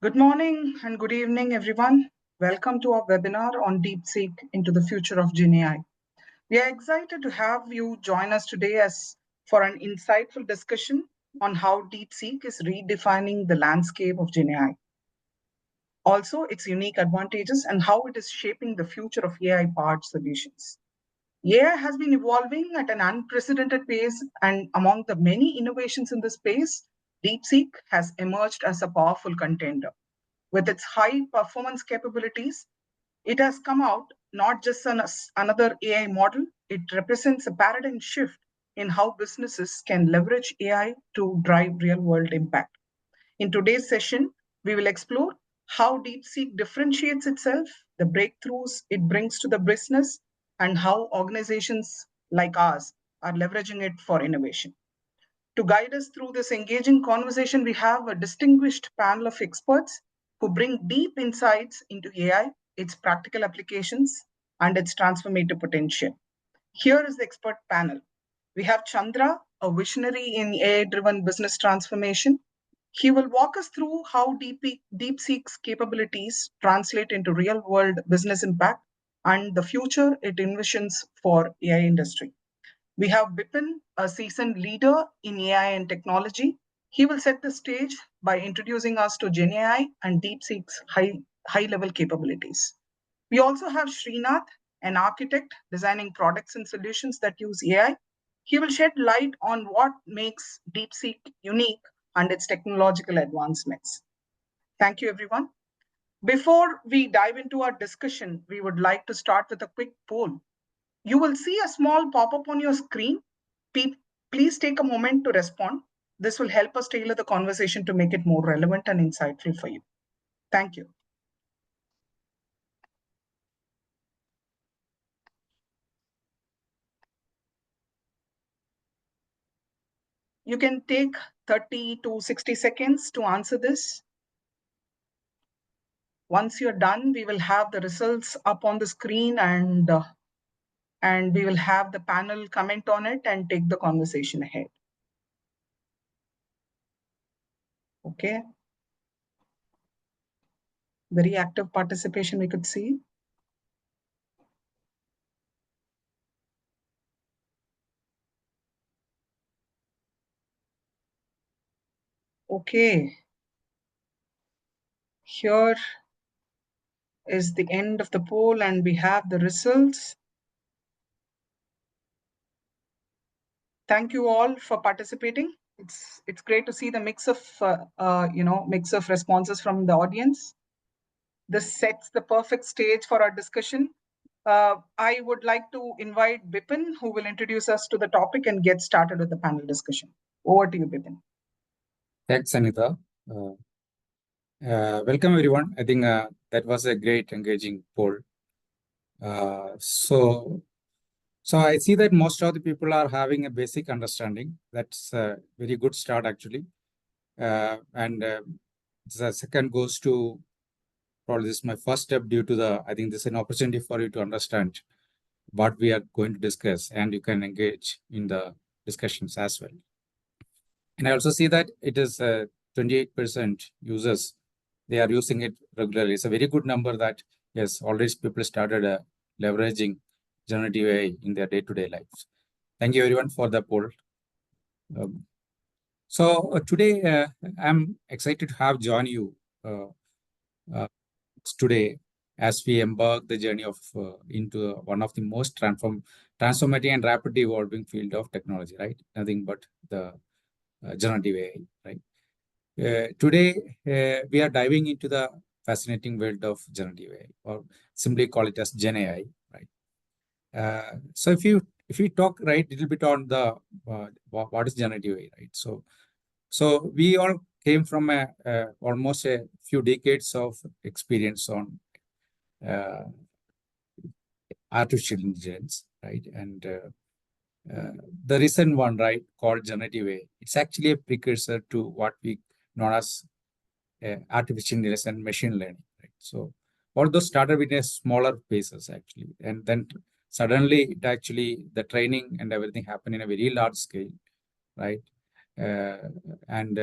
Good morning and good evening, everyone. Welcome to our webinar on DeepSeek into the future of GenAI. We are excited to have you join us today for an insightful discussion on how DeepSeek is redefining the landscape of GenAI. Also, its unique advantages and how it is shaping the future of AI-powered solutions. AI has been evolving at an unprecedented pace, and among the many innovations in this space, DeepSeek has emerged as a powerful contender. With its high performance capabilities, it has come out not just another AI model, it represents a paradigm shift in how businesses can leverage AI to drive real world impact. In today's session, we will explore how DeepSeek differentiates itself, the breakthroughs it brings to the business, and how organizations like ours are leveraging it for innovation. To guide us through this engaging conversation, we have a distinguished panel of experts who bring deep insights into AI, its practical applications, and its transformative potential. Here is the expert panel. We have Chandra, a visionary in AI-driven business transformation. He will walk us through how DeepSeek's capabilities translate into real-world business impact and the future it envisions for AI industry. We have Bipin, a seasoned leader in AI and technology. He will set the stage by introducing us to GenAI and DeepSeek's high-level capabilities. We also have Srinath, an architect designing products and solutions that use AI. He will shed light on what makes DeepSeek unique and its technological advancements. Thank you, everyone. Before we dive into our discussion, we would like to start with a quick poll. You will see a small pop-up on your screen. Please take a moment to respond. This will help us tailor the conversation to make it more relevant and insightful for you. Thank you. You can take 30 to 60 seconds to answer this. Once you're done, we will have the results up on the screen and we will have the panel comment on it and take the conversation ahead. Okay. Very active participation we could see. Okay. Here is the end of the poll and we have the results. Thank you all for participating. It's great to see the mix of responses from the audience. This sets the perfect stage for our discussion. I would like to invite Bipin, who will introduce us to the topic and get started with the panel discussion. Over to you, Bipin. Thanks, Anita. Welcome, everyone. I think that was a great, engaging poll. So I see that most of the people are having a basic understanding. That's a very good start, actually. And the second goes to, probably this is my first step due to I think this is an opportunity for you to understand what we are going to discuss, and you can engage in the discussions as well. And I also see that it is 28% users, they are using it regularly. It's a very good number that, yes, already people started leveraging generative AI in their day-to-day lives. Thank you, everyone, for the poll. Today, I'm excited to have join you today as we embark the journey of into one of the most transformative and rapidly evolving field of technology, right? Nothing but the generative AI, right? Today, we are diving into the fascinating world of generative AI, or simply call it as GenAI, right? So if we talk right a little bit on the what is generative AI, right? So we all came from almost a few decades of experience on artificial intelligence, right? And the recent one, right, called generative AI, it's actually a precursor to what we know as artificial intelligence and machine learning, right? So all those started with a smaller basis, actually, and then suddenly it actually the training and everything happened in a very large scale, right? And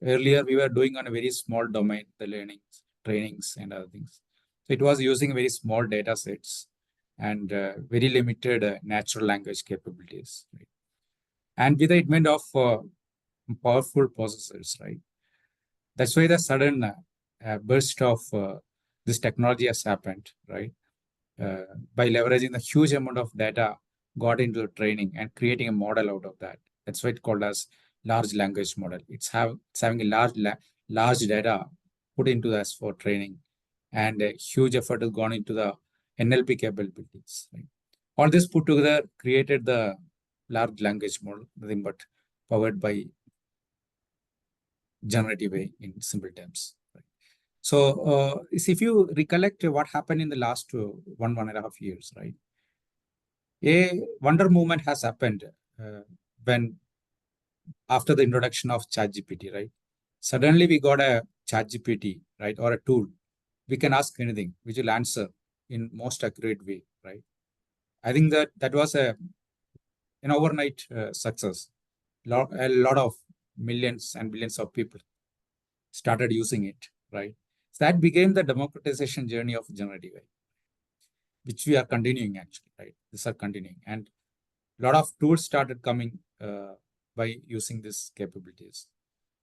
Earlier, we were doing on a very small domain, the learnings, trainings, and other things. So it was using very small data sets and very limited natural language capabilities. Right? And with the advent of powerful processors, right? That's why the sudden burst of this technology has happened, right? By leveraging the huge amount of data got into the training and creating a model out of that. That's why it's called as large language model. It's having a large data put into this for training, and a huge effort has gone into the NLP capabilities. Right? All this put together created the large language model, nothing but powered by generative AI in simple terms. Right? So, if you recollect what happened in the last 1.5 years, right? A wonder movement has happened when after the introduction of ChatGPT, right? Suddenly we got a ChatGPT, right, or a tool. We can ask anything, which will answer in most accurate way, right? I think that was an overnight success. A lot of millions and billions of people started using it, right? So that became the democratization journey of generative AI, which we are continuing actually, right? These are continuing, and a lot of tools started coming by using these capabilities.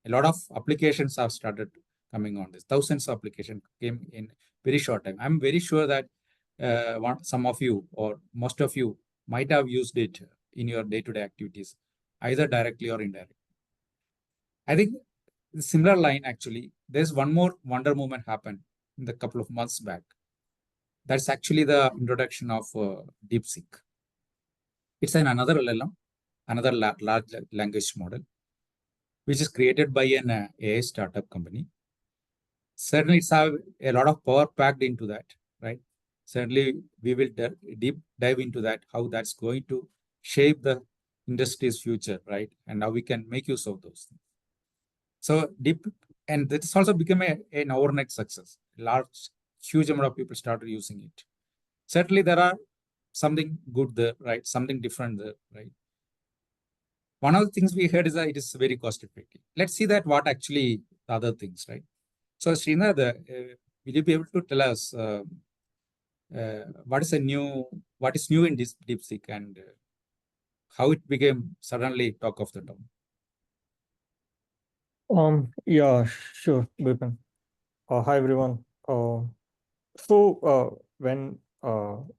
A lot of applications have started coming on this. Thousands of applications came in very short time. I'm very sure that some of you or most of you might have used it in your day-to-day activities, either directly or indirectly. I think the similar line actually, there's one more wonder movement happened in the couple of months back. That's actually the introduction of DeepSeek. It's another LLM, another large language model, which is created by an AI startup company. Certainly, it's have a lot of power packed into that, right? Certainly, we will deep dive into that, how that's going to shape the industry's future, right? And how we can make use of those things. So deep, and this also became an overnight success. Large, huge amount of people started using it. Certainly, there are something good there, right? Something different there, right? One of the things we heard is that it is very cost effective. Let's see that what actually the other things, right? So Srinath, will you be able to tell us what is new in this DeepSeek and how it became suddenly talk of the town? Yeah, sure, Bipin. Hi, everyone. When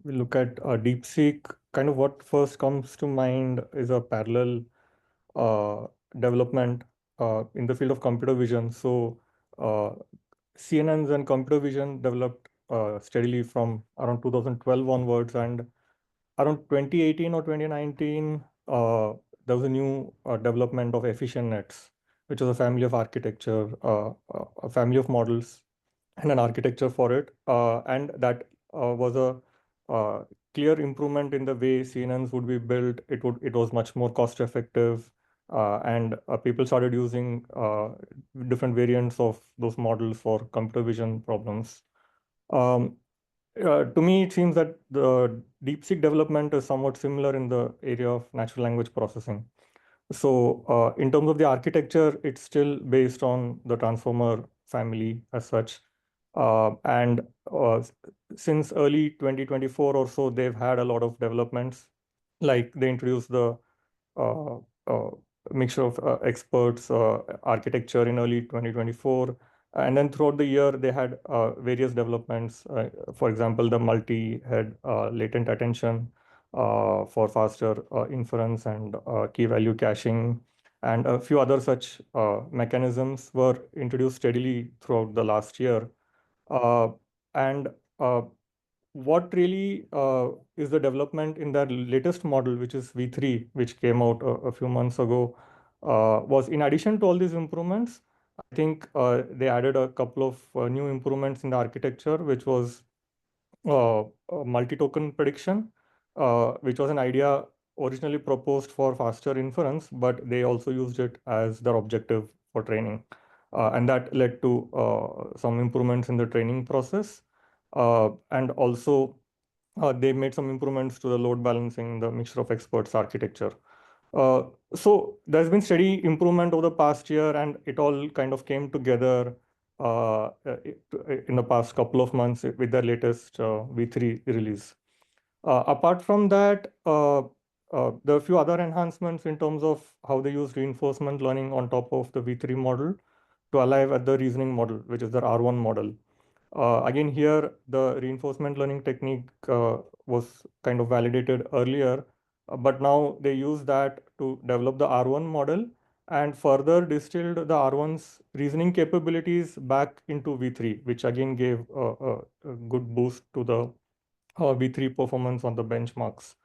we look at DeepSeek, kind of what first comes to mind is a parallel uh, development in the field of computer vision. So, CNNs and computer vision developed steadily from around 2012 onwards, and around 2018 or 2019, there was a new development of efficient nets, which was a family of architecture, a family of models, and an architecture for it. And that was a clear improvement in the way CNNs would be built. It was much more cost effective, and people started using different variants of those models for computer vision problems. Um, to me, it seems that the DeepSeek development is somewhat similar in the area of natural language processing. So, in terms of the architecture, it's still based on the transformer family as such. And since early 2024 or so, they've had a lot of developments. Like they introduced the uh, uh, mixture of experts architecture in early 2024. And then throughout the year, they had various developments. For example, the multi-head latent attention for faster inference and key value caching. And a few other such mechanisms were introduced steadily throughout the last year. Uh, and what really is the development in their latest model, which is V3, which came out a few months ago, was in addition to all these improvements, I think they added a couple of new improvements in the architecture, which was multi-token prediction, which was an idea originally proposed for faster inference, but they also used it as their objective for training. And that led to some improvements in the training process. And also, they made some improvements to the load balancing, the mixture of experts architecture. So there's been steady improvement over the past year, and it all kind of came together in the past couple of months with the latest V3 release. Apart from that, there are a few other enhancements in terms of how they use reinforcement learning on top of the V3 model to arrive at the reasoning model, which is the R1 model. Again, here, the reinforcement learning technique was kind of validated earlier, but now they use that to develop the R1 model and further distilled the R1's reasoning capabilities back into V3, which again gave a good boost to the V3 performance on the benchmarks.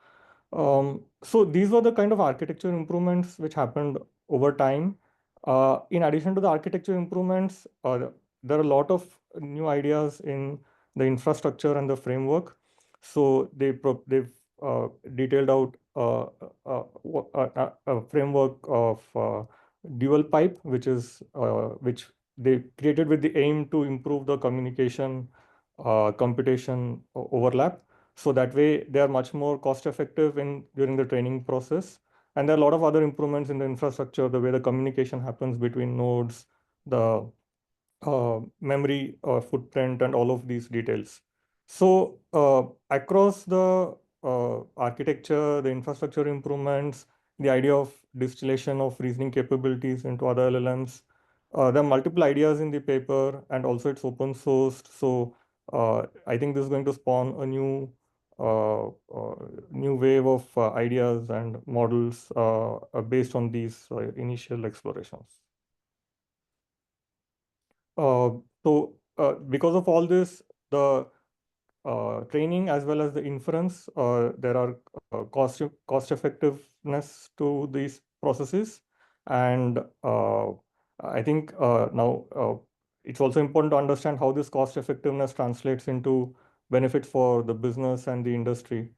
So these were the kind of architecture improvements which happened over time. In addition to the architecture improvements, there are a lot of new ideas in the infrastructure and the framework. So they've detailed out a framework of dual pipe, which they created with the aim to improve the communication computation overlap. So that way they are much more cost effective during the training process. And there are a lot of other improvements in the infrastructure, the way the communication happens between nodes, the memory footprint, and all of these details. So across the architecture, the infrastructure improvements, the idea of distillation of reasoning capabilities into other LLMs, there are multiple ideas in the paper, and also it's open sourced. So I think this is going to spawn a new wave of ideas and models based on these initial explorations. Because of all this, the training as well as the inference, there are cost effectiveness to these processes, and I think now it's also important to understand how this cost effectiveness translates into benefit for the business and the industry.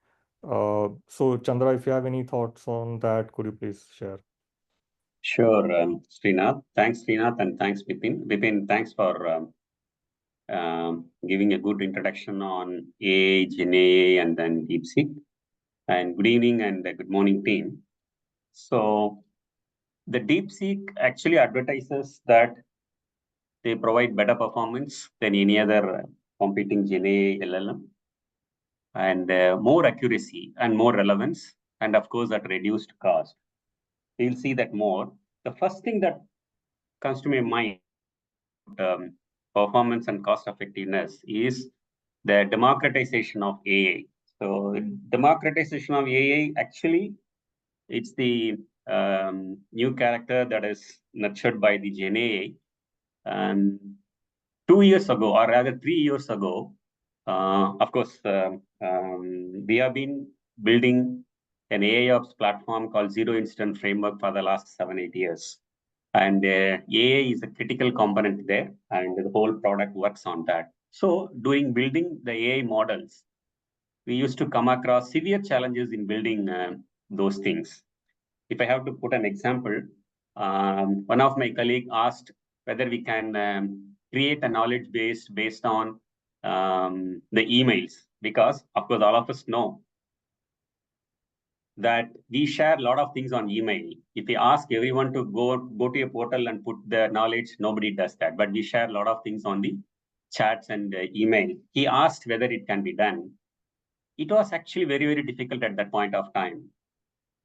So Chandra, if you have any thoughts on that, could you please share? Sure, Srinath. Thanks, Srinath, and thanks, Bipin. Bipin, thanks for giving a good introduction on AI, GenAI, and then DeepSeek. And good evening and good morning, team. So the DeepSeek actually advertises that they provide better performance than any other competing GenAI LLM, and more accuracy and more relevance, and of course at reduced cost. We'll see that more. The first thing that comes to my mind, performance and cost effectiveness, is the democratization of AI. So democratization of AI, actually, it's the new character that is nurtured by the GenAI. And 2 years ago, or rather 3 years ago, of course, we have been building an AIOps platform called Zero Incident Framework for the last 7-8 years. And AI is a critical component there, and the whole product works on that. So during building the AI models, we used to come across severe challenges in building those things. If I have to put an example, one of my colleagues asked whether we can create a knowledge base based on the emails, because of course all of us know that we share a lot of things on email. If we ask everyone to go to a portal and put their knowledge, nobody does that. But we share a lot of things on the chats and email. He asked whether it can be done. It was actually very, very difficult at that point of time.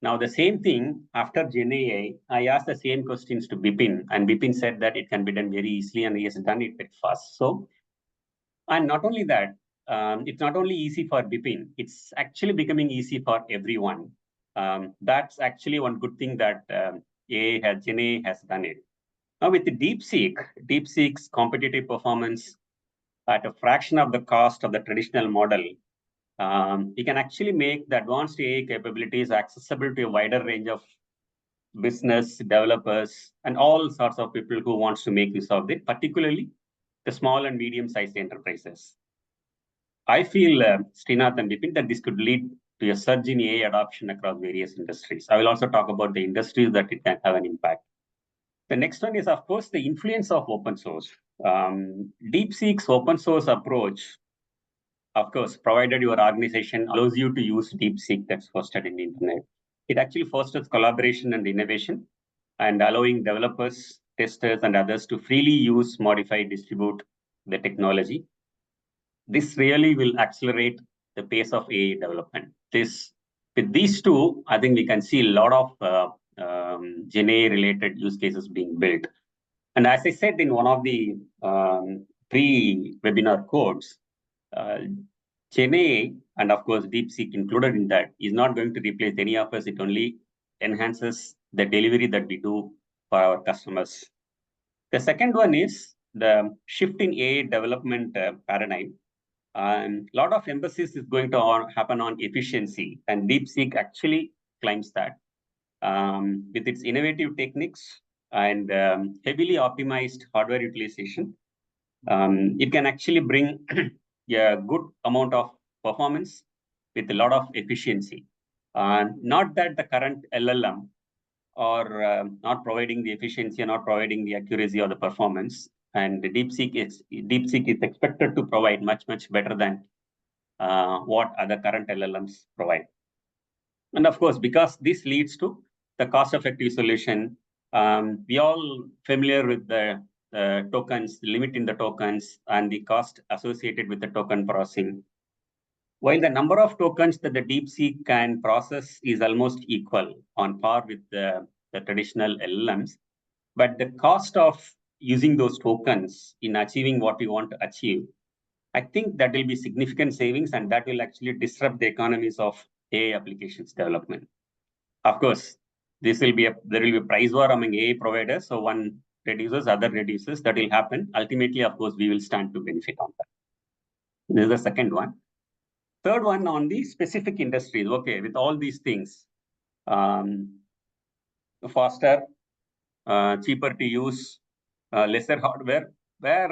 Now, the same thing after GenAI, I asked the same questions to Bipin, and Bipin said that it can be done very easily, and he has done it very fast. So, and not only that, it's not only easy for Bipin, it's actually becoming easy for everyone. That's actually one good thing that GenAI has done it. Now with the DeepSeek's competitive performance at a fraction of the cost of the traditional model, we can actually make the advanced AI capabilities accessible to a wider range of business developers and all sorts of people who wants to make use of it, particularly the small and medium-sized enterprises. I feel, Srinath and Bipin, that this could lead to a surge in AI adoption across various industries. I will also talk about the industries that it can have an impact. The next one is, of course, the influence of open source. DeepSeek's open source approach, of course, provided your organization allows you to use DeepSeek that's hosted in the internet. It actually fosters collaboration and innovation and allowing developers, testers, and others to freely use, modify, distribute the technology. This really will accelerate the pace of AI development. With these two, I think we can see a lot of GenAI related use cases being built. And as I said in one of the pre-webinar codes, GenAI, and of course DeepSeek included in that, is not going to replace any of us. It only enhances the delivery that we do for our customers. The second one is the shift in AI development paradigm. A lot of emphasis is going to happen on efficiency, and DeepSeek actually claims that with its innovative techniques and heavily optimized hardware utilization, it can actually bring a good amount of performance with a lot of efficiency. Not that the current LLM are not providing the efficiency, not providing the accuracy or the performance. And the DeepSeek is expected to provide much better than what other current LLMs provide. And of course, because this leads to the cost-effective solution, we all familiar with the tokens, the limit in the tokens, and the cost associated with the token processing. While the number of tokens that the DeepSeek can process is almost equal, on par with the traditional LLMs, but the cost of using those tokens in achieving what we want to achieve, I think that will be significant savings, and that will actually disrupt the economies of AI applications development. Of course, there will be a price war among AI providers. So one reduces, other reduces. That will happen. Ultimately, of course, we will stand to benefit on that. This is the second one. Third one on the specific industries. Okay, with all these things, faster, cheaper to use, lesser hardware, where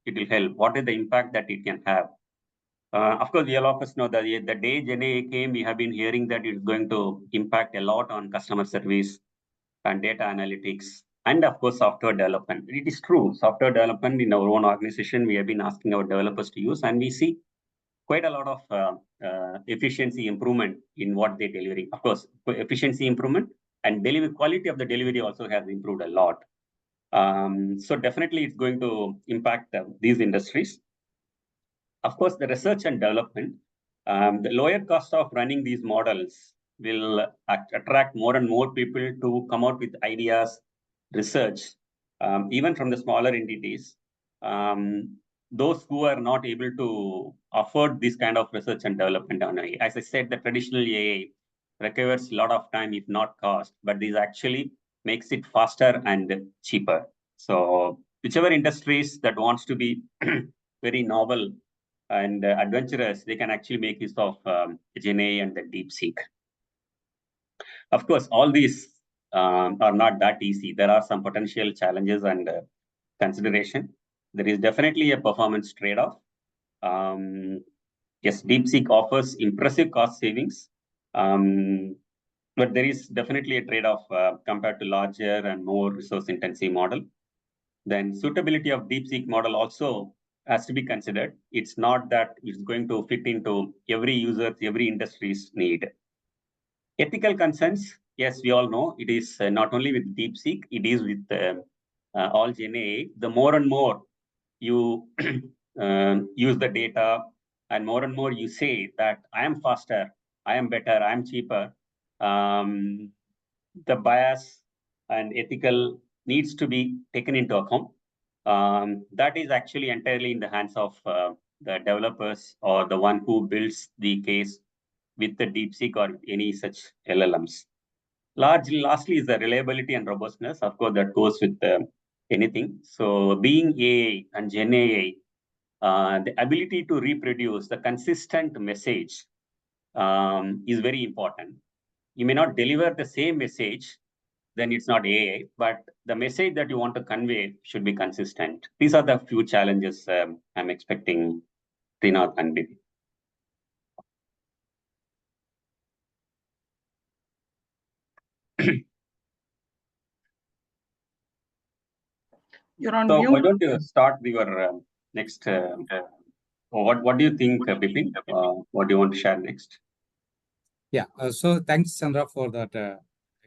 it will help. What is the impact that it can have? Of course, all of us know that the day GenAI came, we have been hearing that it's going to impact a lot on customer service and data analytics, and of course, software development. It is true, software development in our own organization, we have been asking our developers to use, and we see quite a lot of efficiency improvement in what they're delivering. Of course, efficiency improvement and delivery quality of the delivery also has improved a lot. So definitely it's going to impact these industries. Of course, the research and development, the lower cost of running these models will attract more and more people to come out with ideas, research, even from the smaller entities. Those who are not able to afford this kind of research and development on AI. As I said, the traditional AI requires a lot of time, if not cost, but this actually makes it faster and cheaper. So whichever industries that wants to be very novel and adventurous, they can actually make use of GenAI and the DeepSeek. Of course, all these are not that easy. There are some potential challenges and consideration. There is definitely a performance trade-off. Yes, DeepSeek offers impressive cost savings, but there is definitely a trade-off compared to larger and more resource-intensive model. Then suitability of DeepSeek model also has to be considered. It's not that it's going to fit into every user, every industry's need. Ethical concerns, yes, we all know it is not only with DeepSeek, it is with all GenAI. The more and more you use the data, and more you say that I am faster, I am better, I am cheaper, the bias and ethical needs to be taken into account. That is actually entirely in the hands of the developers or the one who builds the case with the DeepSeek or any such LLMs. Lastly is the reliability and robustness. Of course, that goes with anything. So being AI and GenAI, the ability to reproduce the consistent message is very important. You may not deliver the same message, then it's not AI, but the message that you want to convey should be consistent. These are the few challenges I'm expecting, Srinath and Bipin. You're on So mute. why don't you start your next, what do you think, Bipin? What do you want to share next? Yeah. So thanks, Chandra, for that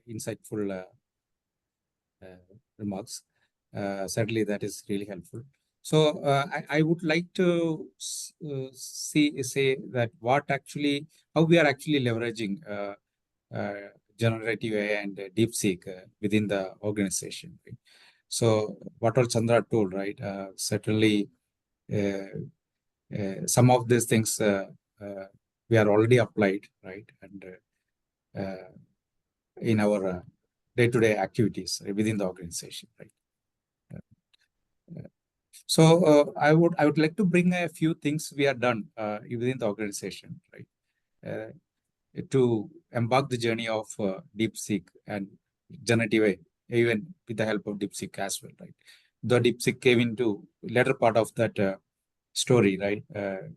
insightful remarks. Certainly, that is really helpful. So I would like to say that how we are actually leveraging generative AI and DeepSeek within the organization. Right? So what all Chandra told, right? Certainly, some of these things we are already applied, right? And in our day-to-day activities within the organization, right? So I would like to bring a few things we are done within the organization, right? To embark the journey of DeepSeek and generative AI, even with the help of DeepSeek as well, right? The DeepSeek came into later part of that story, right?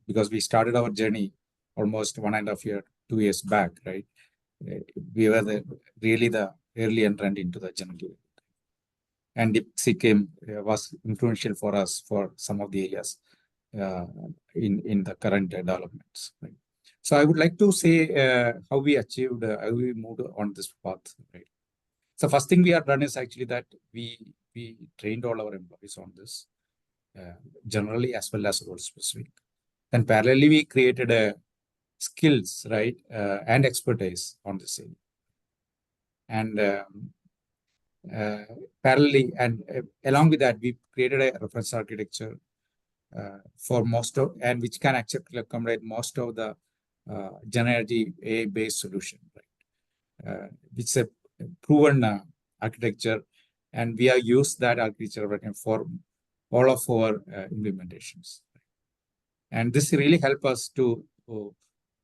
Because we started our journey almost 1.5 year, 2 years back, right? We were really the early entrant into the generative. And DeepSeek was influential for us for some of the areas in the current developments. Right? So I would like to say how we achieved, how we moved on this path. Right? So first thing we have done is actually that we trained all our employees on this, generally as well as role specific. Then parallelly we created skills, right, and expertise on this area. And parallelly and along with that, we created a reference architecture for most of, and which can actually accommodate most of the generative AI-based solution, right? Which is a proven architecture, and we have used that architecture for all of our implementations. And this really helps us to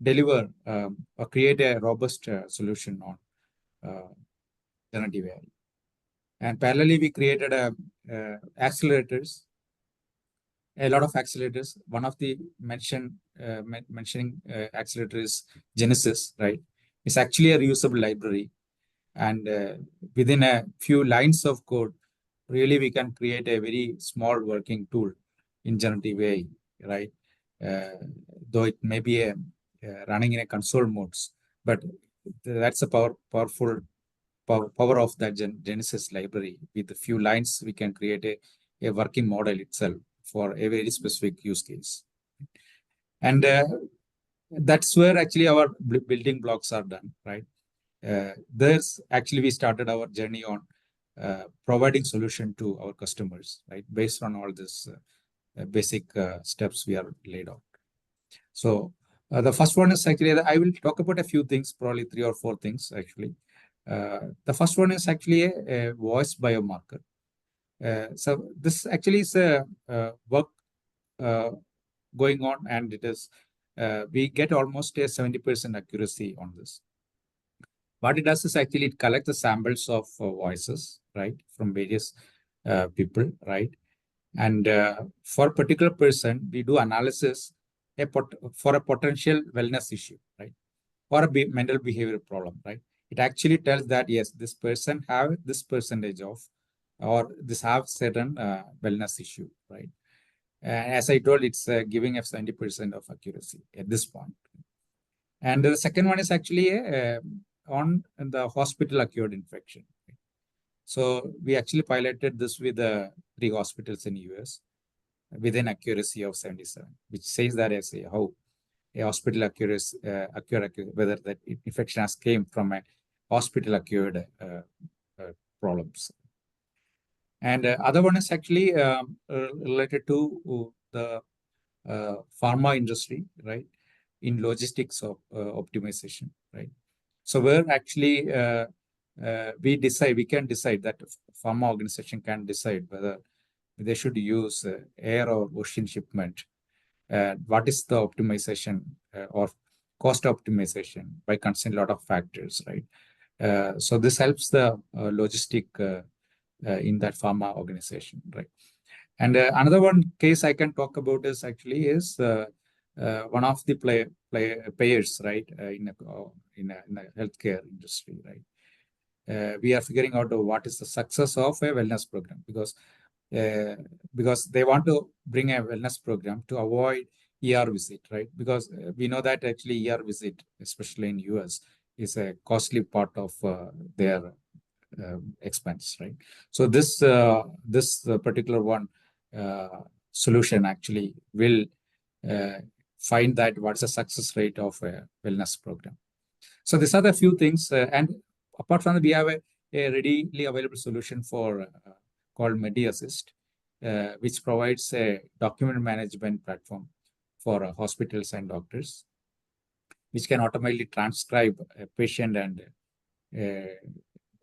deliver or create a robust solution on generative AI. And parallelly, we created accelerators, a lot of accelerators. One of the mentioning accelerator is Genesis, right? It's actually a reusable library. And within a few lines of code, really we can create a very small working tool in generative AI, right? Though it may be running in a console modes, but that's a powerful power of that Genesis library. With a few lines, we can create a working model itself for a very specific use case. And that's where actually our building blocks are done, right? There's actually we started our journey on providing solution to our customers, right? Based on all this basic steps we are laid out. So the first one is actually, I will talk about a few things, probably 3 or 4 things actually. The first one is actually a voice biomarker. So this actually is a work going on, and it is we get almost a 70% accuracy on this. What it does is actually it collects the samples of voices, right, from various people, right, and for a particular person, we do analysis for a potential wellness issue, right, or a mental behavior problem, right. It actually tells that yes, this person have this percentage of, or this have certain wellness issue, right. As I told, it's giving us 70% of accuracy at this point. And the second one is actually on the hospital acquired infection. So we actually piloted this with 3 hospitals in US with an accuracy of 77, which says that as how a hospital acquired whether that infection has came from a hospital acquired problems. And other one is actually related to the pharma industry, right? In logistics of optimization, right? So where actually we can decide that pharma organization can decide whether they should use air or ocean shipment. What is the optimization or cost optimization by considering a lot of factors, right? So this helps the logistic in that pharma organization, right? And another one case I can talk about is actually one of the players, right, in a healthcare industry, right. We are figuring out what is the success of a wellness program, because they want to bring a wellness program to avoid ER visit, right? Because we know that actually ER visit, especially in US, is a costly part of their expense, right? So this particular one solution actually will find that what's the success rate of a wellness program. So these are the few things, and apart from that, we have a readily available solution for called MediAssist, which provides a document management platform for hospitals and doctors, which can automatically transcribe a patient and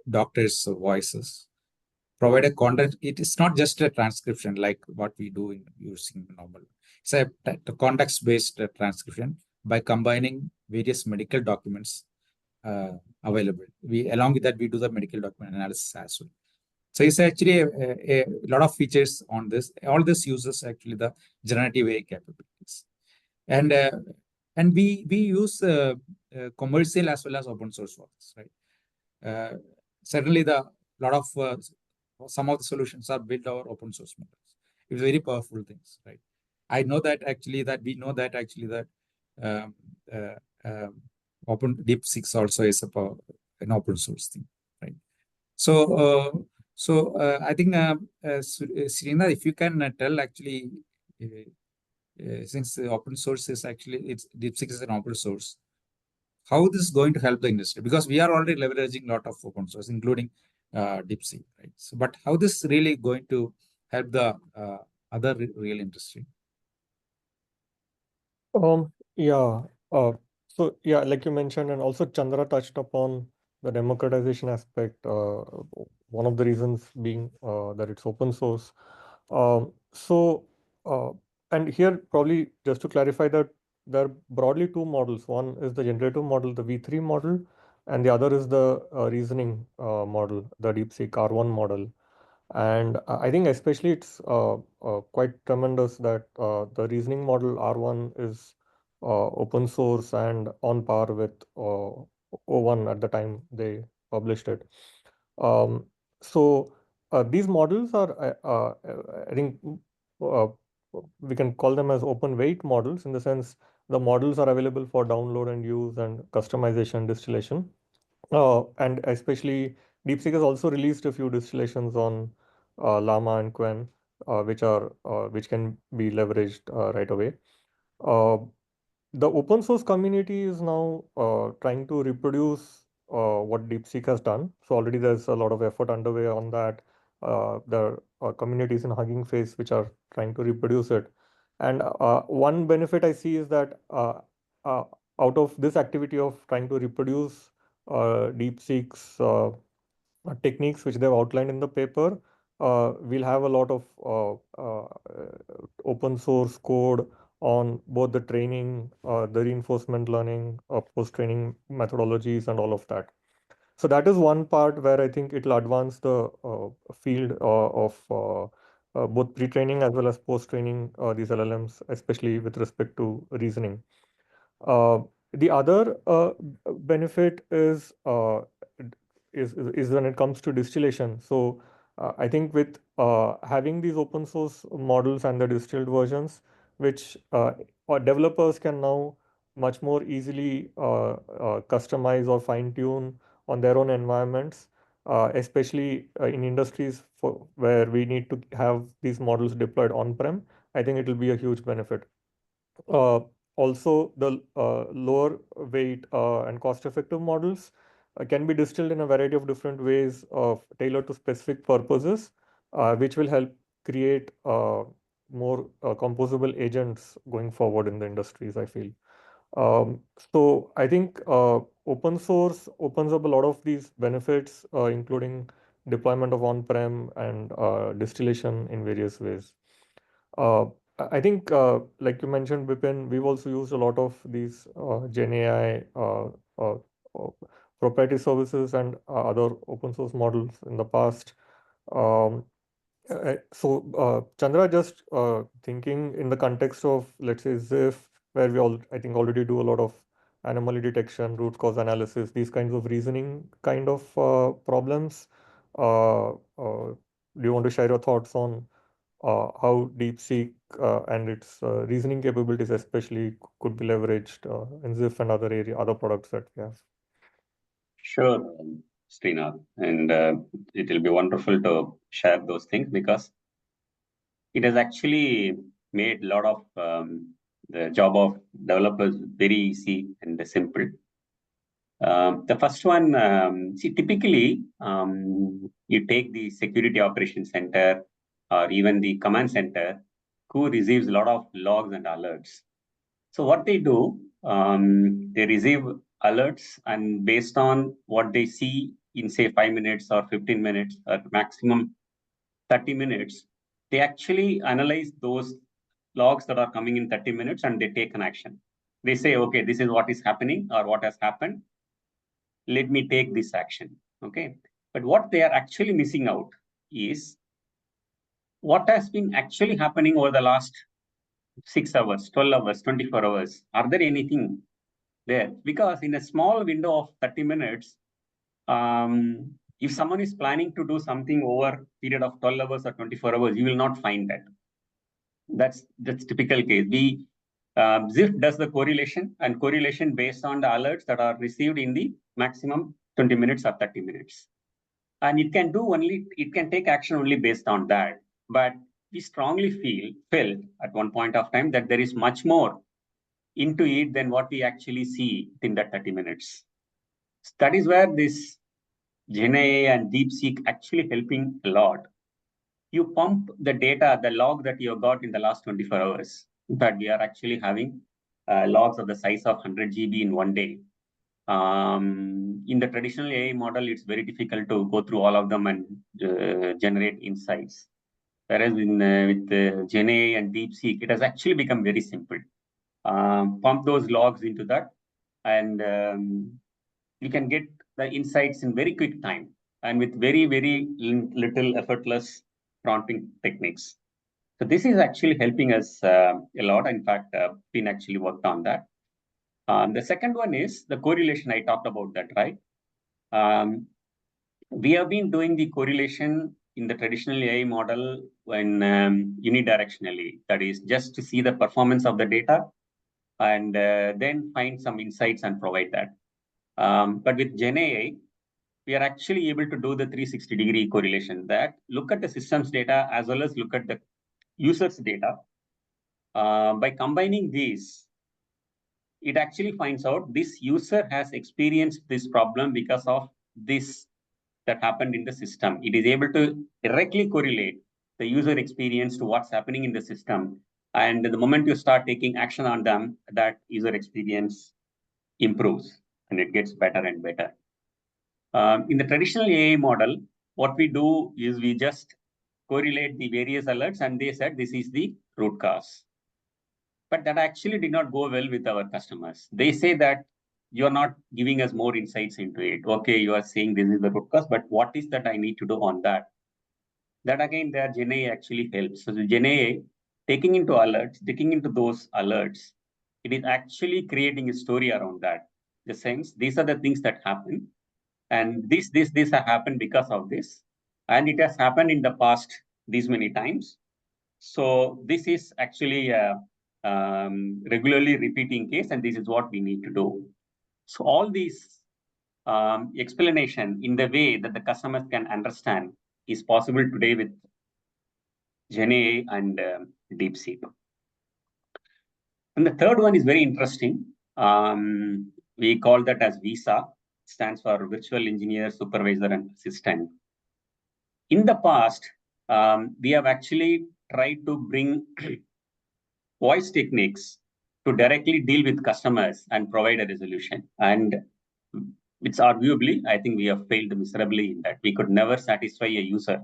doctors' voices, provide a content. It is not just a transcription like what we do in using normal. It's a context-based transcription by combining various medical documents available. Along with that, we do the medical document analysis as well. So it's actually a lot of features on this. All this uses actually the generative AI capabilities, and we use commercial as well as open source for this, right? Certainly, the lot of some of the solutions are built over open source models. It's very powerful things, right? I know that actually that we know that actually that um, uh, um, open DeepSeek also is an open source thing, right? So I think Srinath, if you can tell actually, since the open source is actually DeepSeek is an open source, how this is going to help the industry, because we are already leveraging a lot of open source, including DeepSeek, right? So, but how this really going to help the other real industry? Yeah. So yeah, like you mentioned, and also Chandra touched upon the democratization aspect. One of the reasons being that it's open source. So uh, and here probably just to clarify that there are broadly two models. One is the generative model, the V3 model, and the other is the reasoning model, the DeepSeek R1 model. And I think especially it's quite tremendous that the reasoning model R1 is open source and on par with O1 at the time they published it. Um, so these models are, I think, uh, we can call them as open weight models, in the sense the models are available for download and use and customization, distillation. And especially DeepSeek has also released a few distillations on Llama and Quen, which can be leveraged right away. Uh, the open source community is now trying to reproduce what DeepSeek has done. So already there's a lot of effort underway on that. There are communities in Hugging Face which are trying to reproduce it. And one benefit I see is that uh, out of this activity of trying to reproduce DeepSeek's techniques which they've outlined in the paper, we'll have a lot of open source code on both the training, the reinforcement learning, post-training methodologies, and all of that. So that is one part where I think it'll advance the field of both pre-training as well as post-training these LLMs, especially with respect to reasoning. Uh, the other benefit is when it comes to distillation. So I think with having these open source models and the distilled versions, which developers can now much more easily customize or fine tune on their own environments, especially in industries where we need to have these models deployed on-prem. I think it will be a huge benefit. Uh, Also, the lower weight and cost-effective models can be distilled in a variety of different ways of tailored to specific purposes, which will help create more composable agents going forward in the industries, I feel. So I think open source opens up a lot of these benefits, including deployment of on-prem and distillation in various ways. Uh, I think, like you mentioned, Bipin, we've also used a lot of these GenAI uh, uh, proprietary services and other open source models in the past. Um, Chandra, just thinking in the context of, let's say, ZIF, where I think, already do a lot of anomaly detection, root cause analysis, these kinds of reasoning kind of problems. Do you want to share your thoughts on how DeepSeek and its reasoning capabilities, especially, could be leveraged in ZIF and other products that we have? Sure, Srinath, and it will be wonderful to share those things because it has actually made a lot of the job of developers very easy and simple. The first one, see, typically, you take the security operations center or even the command center, who receives a lot of logs and alerts. So what they do, they receive alerts, and based on what they see in, say, 5 minutes or 15 minutes or maximum 30 minutes, they actually analyze those logs that are coming in 30 minutes and they take an action. They say, okay, this is what is happening or what has happened. Let me take this action. Okay. But what they are actually missing out is what has been actually happening over the last 6 hours, 12 hours, 24 hours. Are there anything there? Because in a small window of 30 minutes, if someone is planning to do something over a period of 12 hours or 24 hours, you will not find that. That's typical case. ZIF does the correlation and correlation based on the alerts that are received in the maximum 20 minutes or 30 minutes. And it can take action only based on that. But we strongly felt at one point of time that there is much more into it than what we actually see in that 30 minutes. So that is where this GenAI and DeepSeek actually helping a lot. You pump the data, the log that you got in the last 24 hours. In fact, we are actually having logs of the size of 100 GB in one day. In the traditional AI model, it's very difficult to go through all of them and generate insights. Whereas with GenAI and DeepSeek, it has actually become very simple. Pump those logs into that, and you can get the insights in very quick time and with very, very little effortless prompting techniques. So this is actually helping us a lot. In fact, Bipin actually worked on that. The second one is the correlation. I talked about that, right? We have been doing the correlation in the traditional AI model when unidirectionally, that is just to see the performance of the data and then find some insights and provide that. But with GenAI, we are actually able to do the 360-degree correlation, that look at the system's data as well as look at the user's data. By combining these, it actually finds out this user has experienced this problem because of this that happened in the system. It is able to directly correlate the user experience to what's happening in the system. And the moment you start taking action on them, that user experience improves and it gets better and better. In the traditional AI model, what we do is we just correlate the various alerts and they said this is the root cause. But that actually did not go well with our customers. They say that you're not giving us more insights into it. Okay, you are saying this is the root cause, but what is that I need to do on that? That again, their GenAI actually helps. So the GenAI taking into those alerts, it is actually creating a story around that. The sense, these are the things that happen. And this have happened because of this. And it has happened in the past these many times. So this is actually a regularly repeating case, and this is what we need to do. So all these explanation in the way that the customers can understand is possible today with GenAI and DeepSeek. And the third one is very interesting. We call that as VISA, stands for Virtual Engineer, Supervisor, and Assistant. In the past, we have actually tried to bring voice techniques to directly deal with customers and provide a resolution. And it's arguably, I think we have failed miserably in that. We could never satisfy a user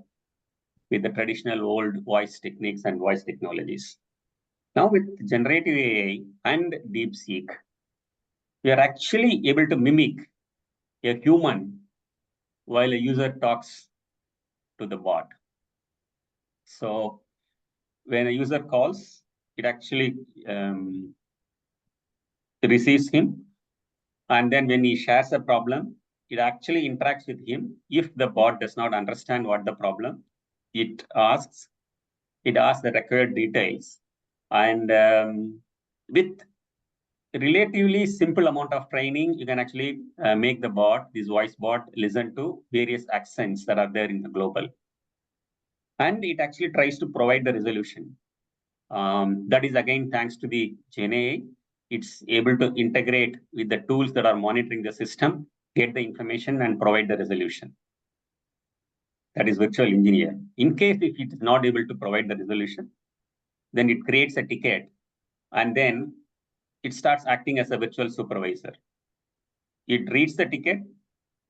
with the traditional old voice techniques and voice technologies. Now with generative AI and DeepSeek, we are actually able to mimic a human while a user talks to the bot. So when a user calls, it actually receives him. And then when he shares a problem, it actually interacts with him. If the bot does not understand what the problem, it asks the required details. And with relatively simple amount of training, you can actually make the bot, this voice bot, listen to various accents that are there in the global. And it actually tries to provide the resolution. That is again thanks to the GenAI. It's able to integrate with the tools that are monitoring the system, get the information and provide the resolution. That is virtual engineer. In case if it is not able to provide the resolution, then it creates a ticket and then it starts acting as a virtual supervisor. It reads the ticket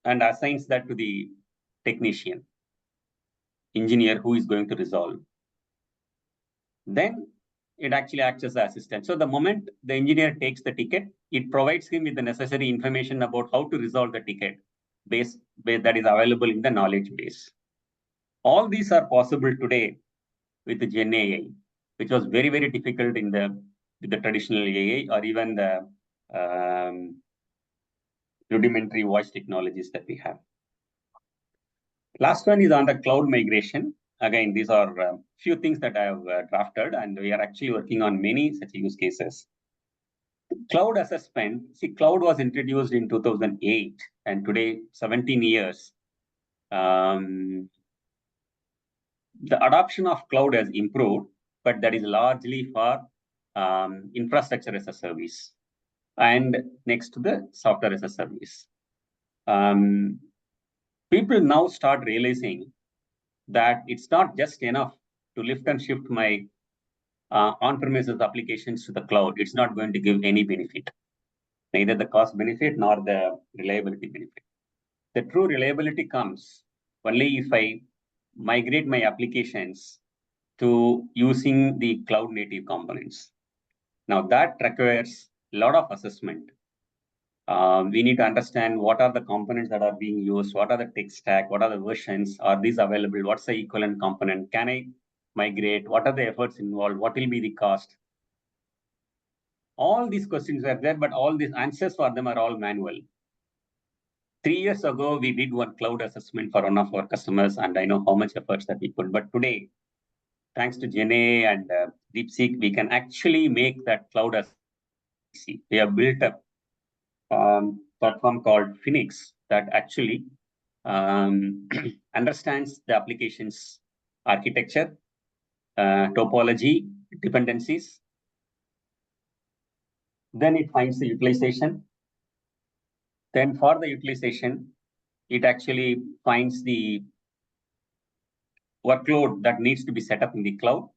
and assigns that to the technician, engineer who is going to resolve. Then it actually acts as an assistant. So the moment the engineer takes the ticket, it provides him with the necessary information about how to resolve the ticket base that is available in the knowledge base. All these are possible today with the GenAI, which was very, very difficult with the traditional AI or even the rudimentary voice technologies that we have. Last one is on the cloud migration. Again, these are few things that I have drafted, and we are actually working on many such use cases. Cloud assessment, see, cloud was introduced in 2008, and today, 17 years. The adoption of cloud has improved, but that is largely for infrastructure as a service and next to the software as a service. People now start realizing that it's not just enough to lift and shift my on-premises applications to the cloud. It's not going to give any benefit, neither the cost benefit nor the reliability benefit. The true reliability comes only if I migrate my applications to using the cloud native components. Now that requires a lot of assessment. We need to understand what are the components that are being used, what are the tech stack, what are the versions, are these available, what's the equivalent component, can I migrate, what are the efforts involved, what will be the cost. All these questions are there, but all these answers for them are all manual. 3 years ago, we did one cloud assessment for one of our customers, and I know how much efforts that we put. But today, thanks to GenAI and DeepSeek, we can actually make that cloud assessment. We have built a platform called Phoenix that actually understands the application's architecture, topology, dependencies. Then it finds the utilization. Then for the utilization, it actually finds the workload that needs to be set up in the cloud.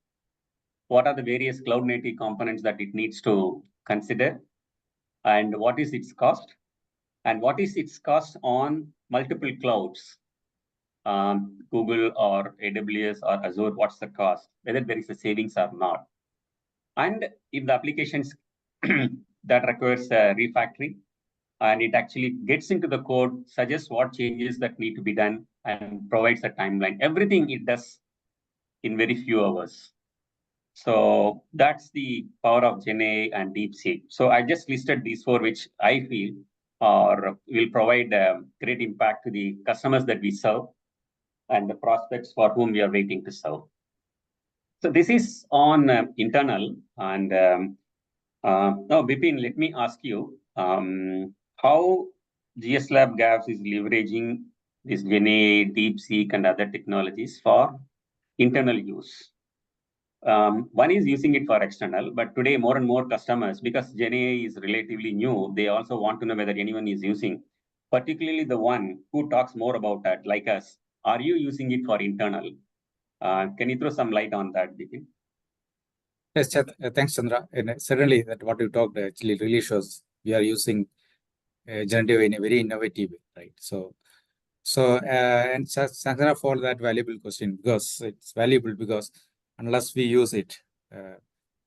What are the various cloud native components that it needs to consider? And what is its cost? And what is its cost on multiple clouds? Google or AWS or Azure, what's the cost? Whether there is a savings or not. And if the applications that requires refactoring, and it actually gets into the code, suggests what changes that need to be done, and provides a timeline. Everything it does in very few hours. So that's the power of GenAI and DeepSeek. So I just listed these four, which I feel will provide great impact to the customers that we serve and the prospects for whom we are waiting to serve. So this is on internal. And now, Bipin, let me ask you how GS Lab Gaps is leveraging this GenAI, DeepSeek, and other technologies for internal use. One is using it for external, but today more and more customers, because GenAI is relatively new, they also want to know whether anyone is using, particularly the one who talks more about that, like us. Are you using it for internal? Can you throw some light on that, Bipin? Yes, thanks, Chandra. And certainly that what you talked actually really shows we are using generative in a very innovative way, right? So and Chandra for that valuable question, because it's valuable because unless we use it,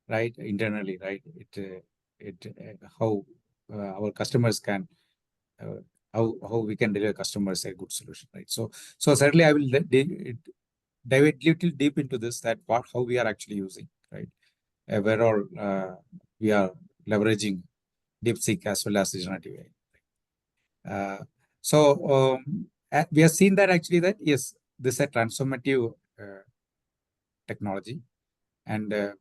right, internally, right, how our customers can, how we can deliver customers a good solution, right? So certainly I will dive a little deep into this, that how we are actually using, right? Where all we are leveraging DeepSeek as well as generative AI. We have seen that actually that yes, this is a transformative technology, and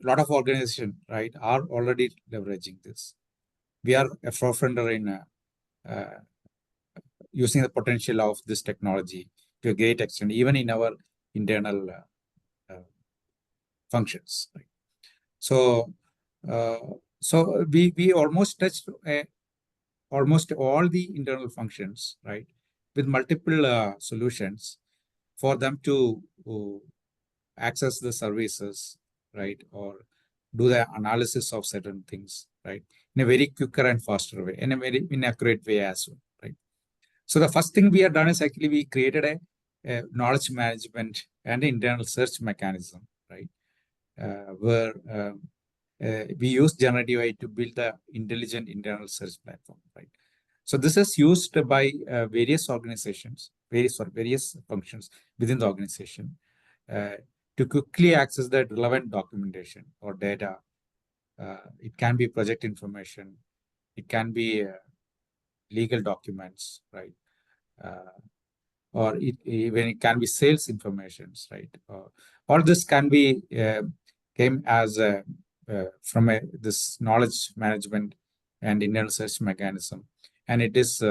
lot of organizations, right, are already leveraging this. We are a forefronter in using the potential of this technology to a great extent, even in our internal functions. Right? So, we almost touched almost all the internal functions, right, with multiple solutions for them to access the services, right, or do the analysis of certain things, right, in a very quicker and faster way, in a very inaccurate way as well, right. So the first thing we have done is actually we created a knowledge management and internal search mechanism, right, where we use generative AI to build the intelligent internal search platform, right. So this is used by various organizations, various functions within the organization to quickly access the relevant documentation or data. It can be project information, it can be legal documents, right? Or even it can be sales informations, right? All this can be came as from this knowledge management and internal search mechanism, and it is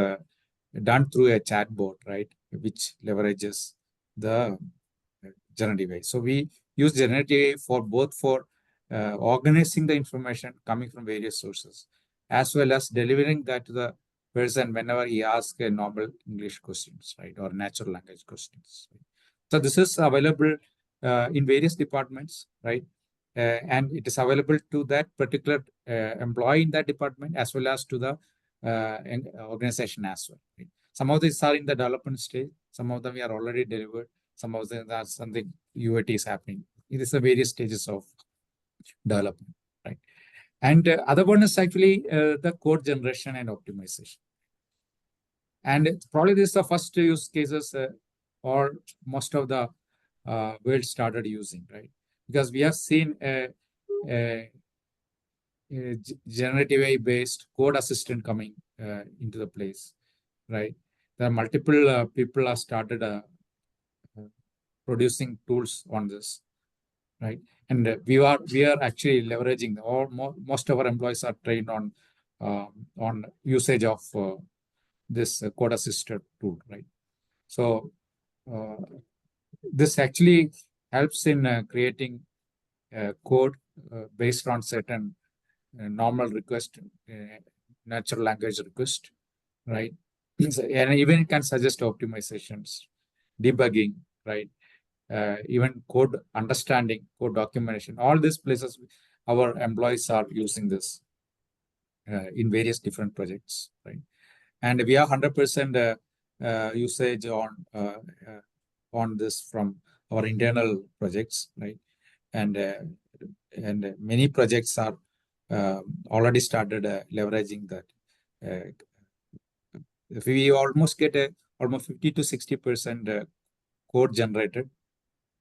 done through a chatbot, right, which leverages the generative AI. So we use generative AI for both for organizing the information coming from various sources, as well as delivering that to the person whenever he asks a normal English questions, right, or natural language questions. Right? So this is available in various departments, right, and it is available to that particular employee in that department as well as to the organization as well. Right? Some of these are in the development stage. Some of them we are already delivered. Some of them are something UAT is happening. It is the various stages of development, right? And other one is actually the code generation and optimization. And probably this is the first use cases or most of the world started using, right? Because we have seen a generative AI based code assistant coming into the place, right? There are multiple people have started producing tools on this, right? And we are actually leveraging most of our employees are trained on usage of this code assisted tool, right? So this actually helps in creating code based on certain normal request, natural language request, right? And even it can suggest optimizations, debugging, right? Even code understanding, code documentation, all these places, our employees are using this in various different projects, right? And we have 100% usage on this from our internal projects, right? And many projects are already started leveraging that. We almost get almost 50 to 60% code generated,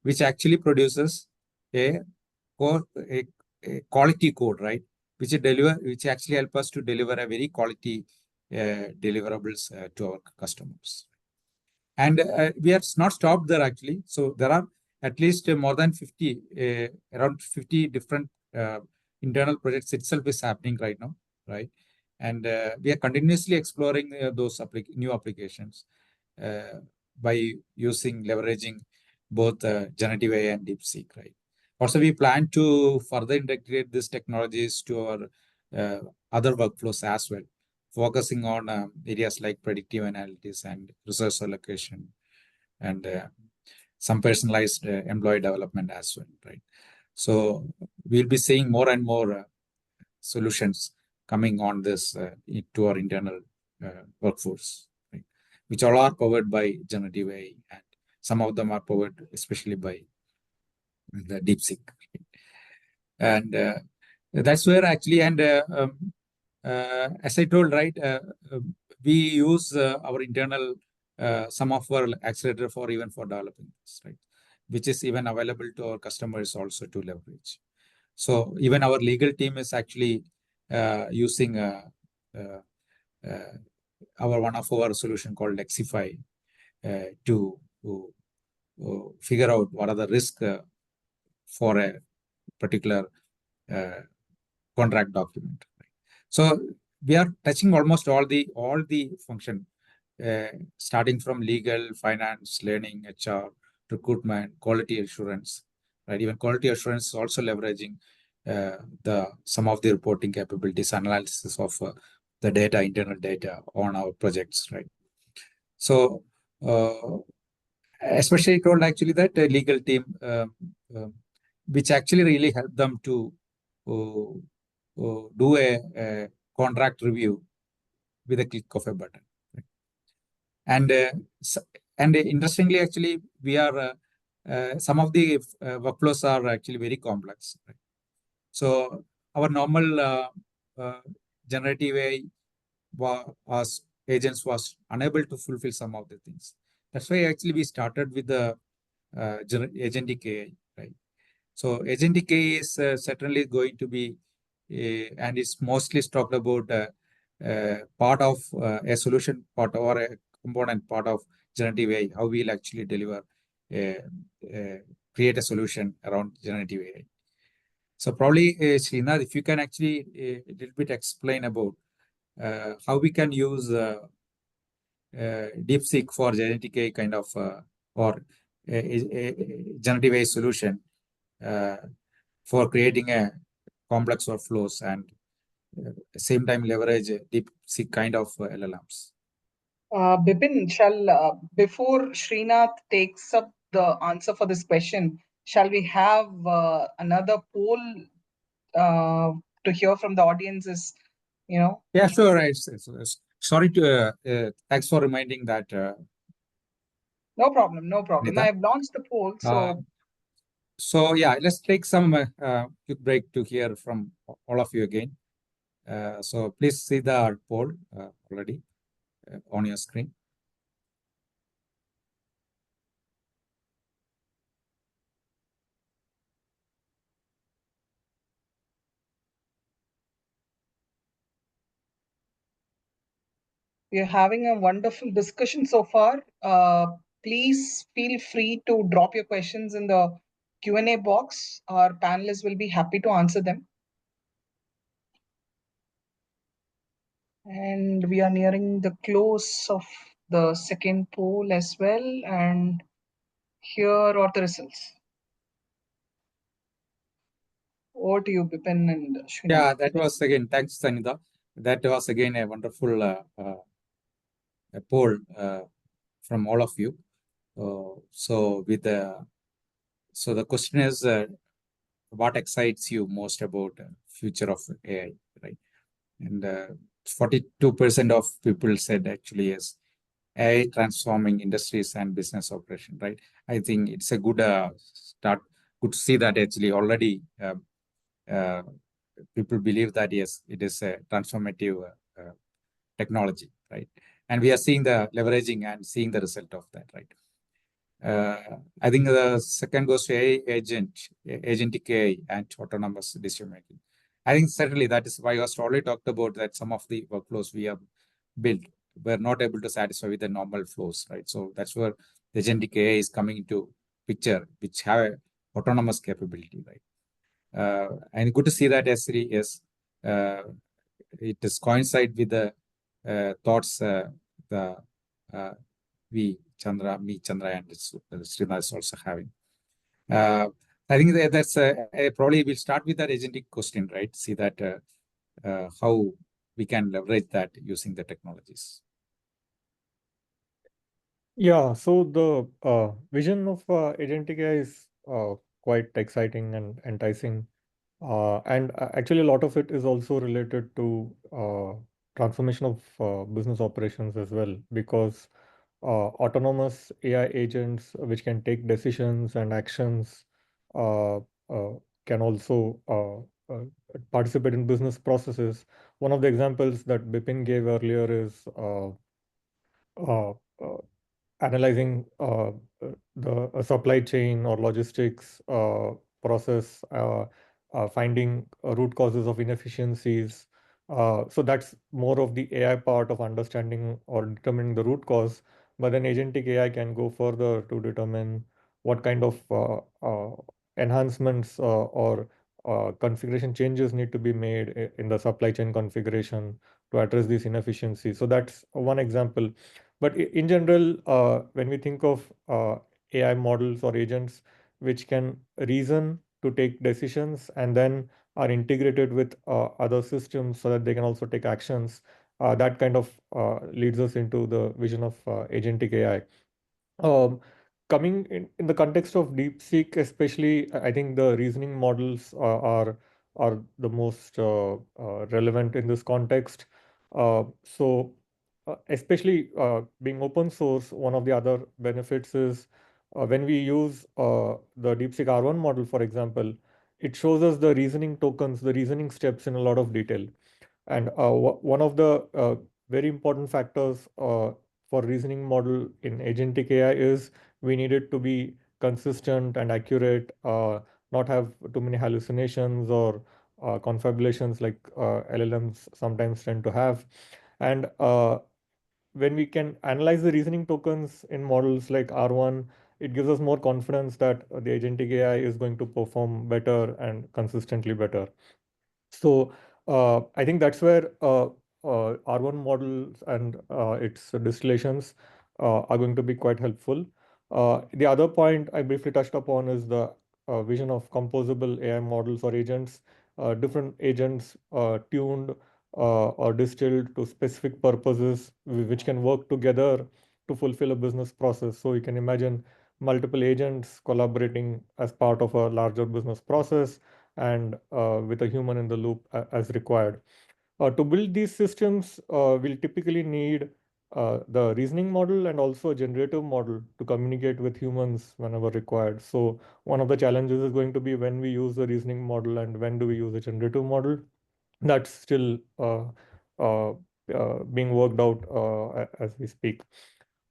which actually produces a quality code, right? Which actually help us to deliver a very quality deliverables to our customers. And we have not stopped there actually. So there are at least more than 50, around 50 different internal projects itself is happening right now, right? And we are continuously exploring those new applications by leveraging both generative AI and DeepSeek, right? Also, we plan to further integrate these technologies to our other workflows as well, focusing on areas like predictive analytics and resource allocation and some personalized employee development as well, right? So we'll be seeing more and more solutions coming on this to our internal workforce, right? Which all are powered by generative AI, and some of them are powered especially by the DeepSeek. Right? And that's where actually, and as I told, right, we use our internal some of our accelerator for developing this, right? Which is even available to our customers also to leverage. So even our legal team is actually using one of our solution called Lexify to figure out what are the risks for a particular contract document. So we are touching almost all the function, starting from legal, finance, learning, HR, recruitment, quality assurance, right? Even quality assurance is also leveraging some of the reporting capabilities, analysis of the data, internal data on our projects, right? So especially told actually that legal team, which actually really helped them to do a contract review with a click of a button. Right? And interestingly, actually, we are some of the workflows are actually very complex. Right? So our normal generative AI agents was unable to fulfill some of the things. That's why actually we started with the agentic AI, right? So agentic AI is certainly going to be, and it's mostly talked about part of a solution part or a component part of generative AI, how we'll actually deliver, create a solution around generative AI. So probably, Srinath, if you can actually a little bit explain about how we can use DeepSeek for generative AI kind of, or a generative AI solution for creating a complex workflows and same time leverage DeepSeek kind of LLMs. Bipin, before Srinath takes up the answer for this question, shall we have another poll to hear from the audience? Yeah, sure. Right. Sorry to thanks for reminding that. No problem. Nita. I've launched the poll, so yeah, let's take some quick break to hear from all of you again. So please see the poll already on your screen. we're having a wonderful discussion so far. Please feel free to drop your questions in the Q&A box. Our panelists will be happy to answer them. And we are nearing the close of the second poll as well. And here are the results. Over to you, Bipin and Srinath. Yeah, that was again, thanks, Sanida. That was again a wonderful a poll from all of you. So the question is, what excites you most about future of AI, right? And 42% of people said actually yes, AI transforming industries and business operation, right? I think it's a good start. Good to see that actually already people believe that yes, it is a transformative technology, right? And we are seeing the leveraging and seeing the result of that, right? I think the second goes to AI agentic AI and autonomous decision making. I think certainly that is why I was already talked about that some of the workflows we have built were not able to satisfy with the normal flows, right? So that's where the agentic AI is coming into picture, which have autonomous capability, right? And good to see that S3 is it is coincide with the thoughts Chandra, and Srinath is also having. I think that's probably we'll start with that agentic question, right? See that how we can leverage that using the technologies. Yeah, so the vision of agentic AI is quite exciting and enticing. And actually, a lot of it is also related to transformation of business operations as well, because autonomous AI agents which can take decisions and actions uh, can also participate in business processes. One of the examples that Bipin gave earlier is uh, uh, analyzing the supply chain or logistics process, finding root causes of inefficiencies. So that's more of the AI part of understanding or determining the root cause. But then agentic AI can go further to determine what kind of enhancements or configuration changes need to be made in the supply chain configuration to address these inefficiencies. So that's one example. But in general, when we think of AI models or agents which can reason to take decisions and then are integrated with other systems so that they can also take actions, that kind of leads us into the vision of agentic AI. Um, Coming in the context of DeepSeek, especially, I think the reasoning models are the most relevant in this context. Especially being open source, one of the other benefits is when we use the DeepSeek R1 model, for example, it shows us the reasoning tokens, the reasoning steps in a lot of detail. And one of the very important factors for reasoning model in agentic AI is we need it to be consistent and accurate, not have too many hallucinations or confabulations like LLMs sometimes tend to have. And when we can analyze the reasoning tokens in models like R1, it gives us more confidence that the agentic AI is going to perform better and consistently better. So I think that's where R1 models and its distillations are going to be quite helpful. The other point I briefly touched upon is the vision of composable AI models or agents, different agents tuned or distilled to specific purposes which can work together to fulfill a business process. So you can imagine multiple agents collaborating as part of a larger business process and with a human in the loop as required. To build these systems, we'll typically need the reasoning model and also a generative model to communicate with humans whenever required. So one of the challenges is going to be when we use the reasoning model and when do we use a generative model. That's still being worked out as we speak.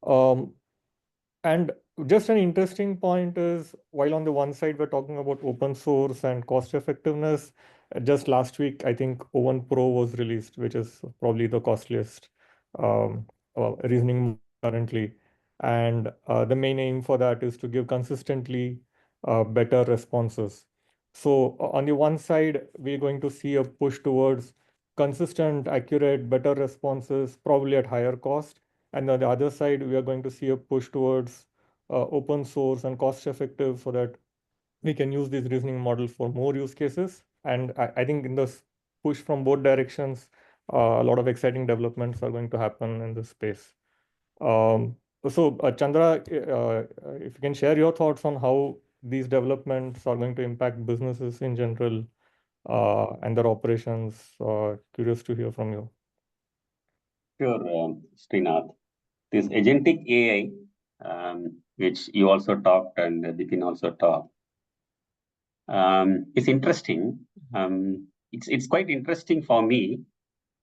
Um, and just an interesting point is, while on the one side we're talking about open source and cost effectiveness, just last week, I think O1 Pro was released, which is probably the costliest reasoning model currently. And the main aim for that is to give consistently better responses. So on the one side, we're going to see a push towards consistent, accurate, better responses, probably at higher cost. And on the other side, we are going to see a push towards open source and cost effective so that we can use these reasoning models for more use cases. And I think in this push from both directions, a lot of exciting developments are going to happen in this space. Chandra, if you can share your thoughts on how these developments are going to impact businesses in general and their operations, curious to hear from you. Sure, Srinath. This agentic AI, which you also talked and Bipin also talked, is interesting. It's quite interesting for me,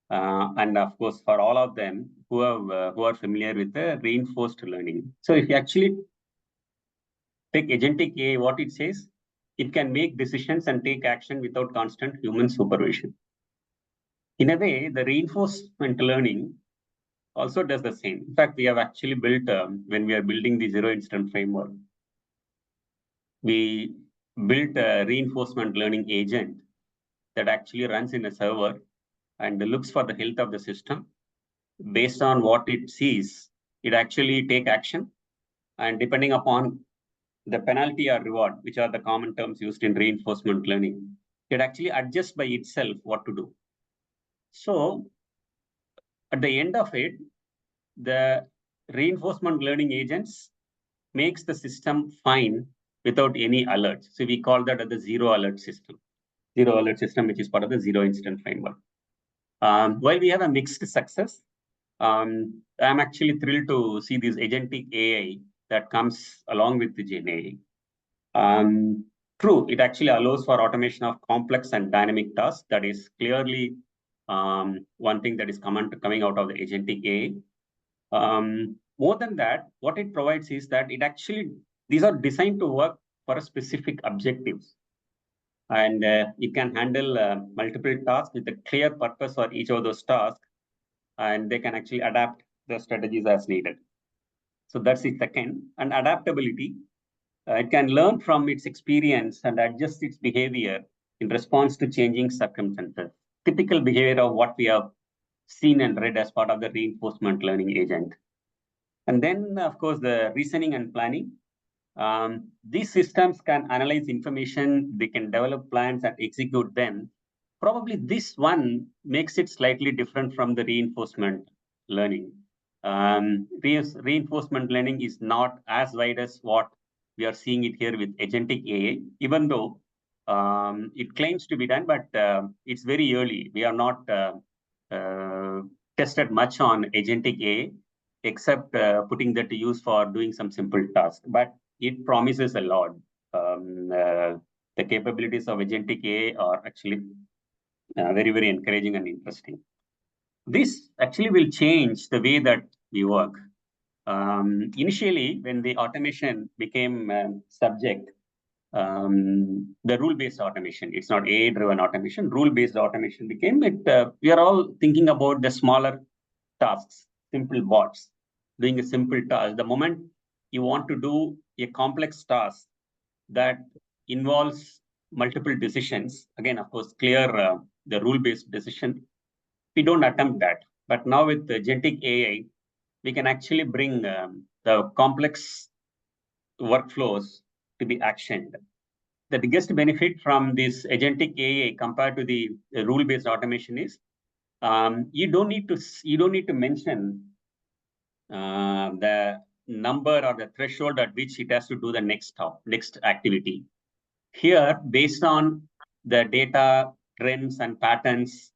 and of course for all of them who are familiar with the reinforced learning. So if you actually take agentic AI, what it says, it can make decisions and take action without constant human supervision. In a way, the reinforcement learning also does the same. In fact, we have actually built, when we are building the zero incident framework, we built a reinforcement learning agent that actually runs in a server and looks for the health of the system. Based on what it sees, it actually take action. And depending upon the penalty or reward, which are the common terms used in reinforcement learning, it actually adjusts by itself what to do. So at the end of it, the reinforcement learning agents makes the system fine without any alerts. So we call that the zero alert system, which is part of the zero incident framework. While we have a mixed success, I'm actually thrilled to see this agentic AI that comes along with the GenAI. True, it actually allows for automation of complex and dynamic tasks. That is clearly one thing that is coming out of the agentic AI. More than that, what it provides is that these are designed to work for a specific objectives. And it can handle multiple tasks with a clear purpose for each of those tasks. And they can actually adapt the strategies as needed. So that's the second. And adaptability, it can learn from its experience and adjust its behavior in response to changing circumstances. Typical behavior of what we have seen and read as part of the reinforcement learning agent. And then, of course, the reasoning and planning. These systems can analyze information, they can develop plans and execute them. Probably this one makes it slightly different from the reinforcement learning. Reinforcement learning is not as wide as what we are seeing it here with agentic AI, even though it claims to be done, but it's very early. We are not tested much on agentic AI, except putting that to use for doing some simple tasks. But it promises a lot. The capabilities of agentic AI are actually very, very encouraging and interesting. This actually will change the way that we work. Initially, when the automation became subject, the rule-based automation, it's not AI-driven automation, rule-based automation became it. We are all thinking about the smaller tasks, simple bots, doing a simple task. The moment you want to do a complex task that involves multiple decisions, again, of course, clear the rule-based decision, we don't attempt that. But now with the agentic AI, we can actually bring the complex workflows to be actioned. The biggest benefit from this agentic AI compared to the rule-based automation is you don't need to mention the number or the threshold at which it has to do the next activity. Here, based on the data, trends, and patterns,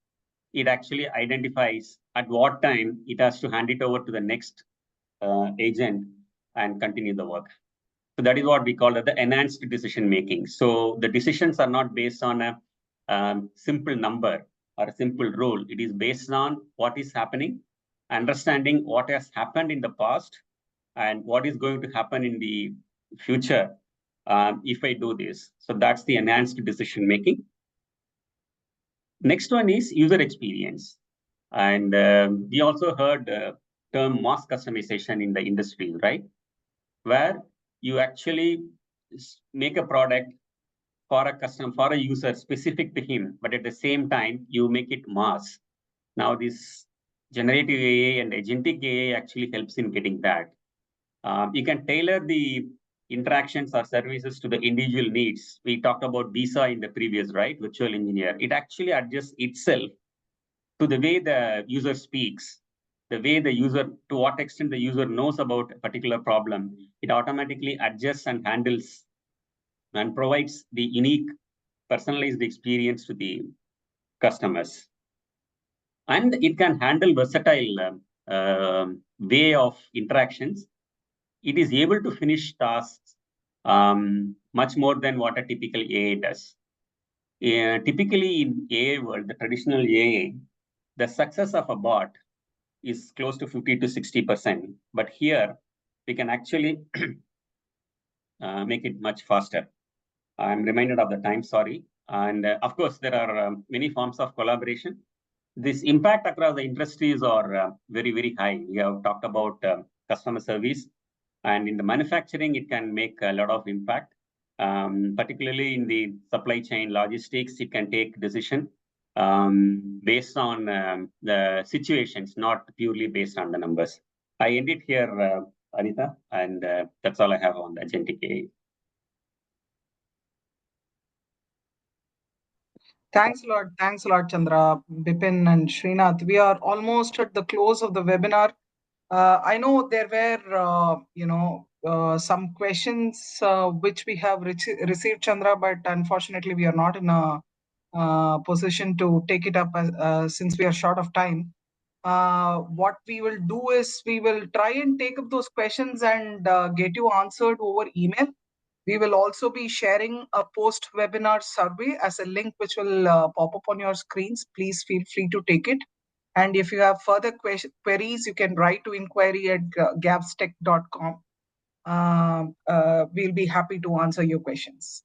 it actually identifies at what time it has to hand it over to the next agent and continue the work. So that is what we call the enhanced decision making. So the decisions are not based on a simple number or a simple rule. It is based on what is happening, understanding what has happened in the past and what is going to happen in the future if I do this. So that's the enhanced decision making. Next one is user experience. And we also heard the term mass customization in the industry, right? Where you actually make a product for a customer, for a user specific to him, but at the same time, you make it mass. Now, this generative AI and agentic AI actually helps in getting that. You can tailor the interactions or services to the individual needs. We talked about Visa in the previous, right? Virtual engineer. It actually adjusts itself to the way the user speaks, the way the user, to what extent the user knows about a particular problem. It automatically adjusts and handles and provides the unique personalized experience to the customers. And it can handle versatile way of interactions. It is able to finish tasks much more than what a typical AI does. Typically in AI world, the traditional AI, the success of a bot is close to 50 to 60%. But here, we can actually make it much faster. I'm reminded of the time, sorry. And of course, there are many forms of collaboration. This impact across the industries are very, very high. We have talked about customer service. And in the manufacturing, it can make a lot of impact. Particularly in the supply chain logistics, it can take decision based on the situations, not purely based on the numbers. I end it here, Anita, and that's all I have on the agentic AI. Thanks a lot, Chandra, Bipin, and Srinath. We are almost at the close of the webinar. I know there were, some questions which we have received, Chandra, but unfortunately we are not in a position to take it up since we are short of time. What we will do is we will try and take up those questions and get you answered over email. We will also be sharing a post-webinar survey as a link which will pop up on your screens. Please feel free to take it. And if you have further queries, you can write to inquiry@gapstech.com. We'll be happy to answer your questions.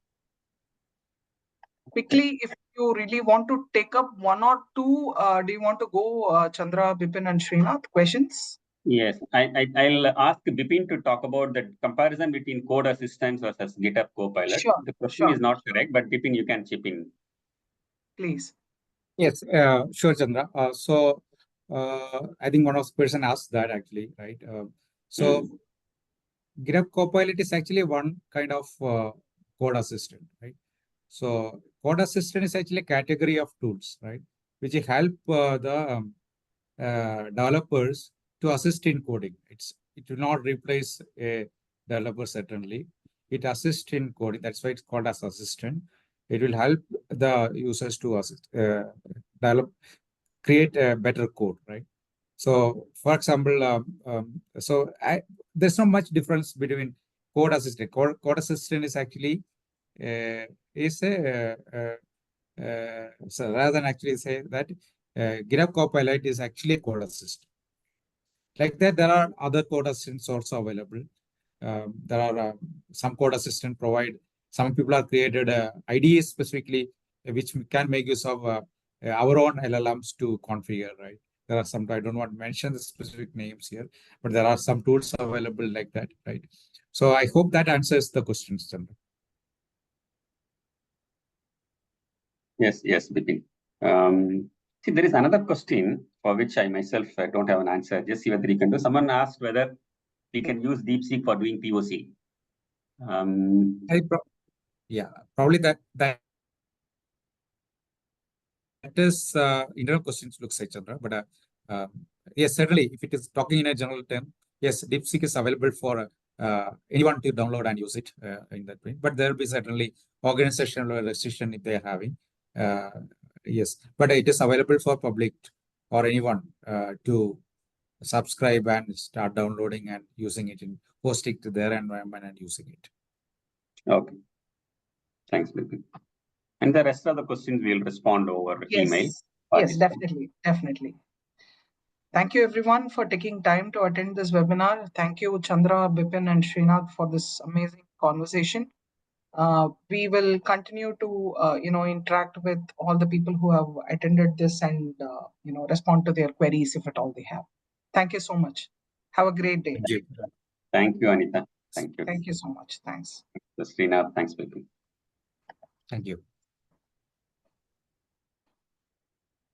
Quickly, if you really want to take up one or two, do you want to go, Chandra, Bipin, and Srinath, questions? Yes, I'll ask Bipin to talk about the comparison between code assistance versus GitHub Copilot. Sure, The question is not correct, but Bipin, you can chip in. please. Yes, sure, Chandra. I think one of the person asked that actually, right? So GitHub Copilot is actually one kind of code assistant, right? So code assistant is actually a category of tools, right, which help the developers to assist in coding. It will not replace a developer certainly. It assists in coding. That's why it's called as assistant. It will help the users to assist, develop, create a better code, right? So, for example, there's not much difference between code assistant. Code assistant is actually is a so rather than actually say that GitHub Copilot is actually a code assistant. Like that, there are other code assistants also available. There are some code assistant provide. Some people have created IDEs specifically, which can make use of our own LLMs to configure, right? There are some, I don't want to mention the specific names here, but there are some tools available like that, right? So I hope that answers the questions, Chandra. Yes, Bipin. See, there is another question for which I myself don't have an answer. Just see whether you can do. Someone asked whether we can use DeepSeek for doing POC. Yeah, probably that is internal questions looks like, Chandra. But yes, certainly, if it is talking in a general term, yes, DeepSeek is available for anyone to download and use it in that way. But there will be certainly organizational restriction if they are having. Yes, but it is available for public or anyone to subscribe and start downloading and using it in hosting to their environment and using it. Okay. Thanks, Bipin. And the rest of the questions we'll respond over email. Yes, definitely. Thank you everyone for taking time to attend this webinar. Thank you, Chandra, Bipin, and Srinath for this amazing conversation. We will continue to interact with all the people who have attended this and respond to their queries if at all they have. Thank you so much. Have a great day. Thank you. Thank you, Anita. Thank you. Thank you so much. Thanks. Srinath, thanks, Bipin. Thank you.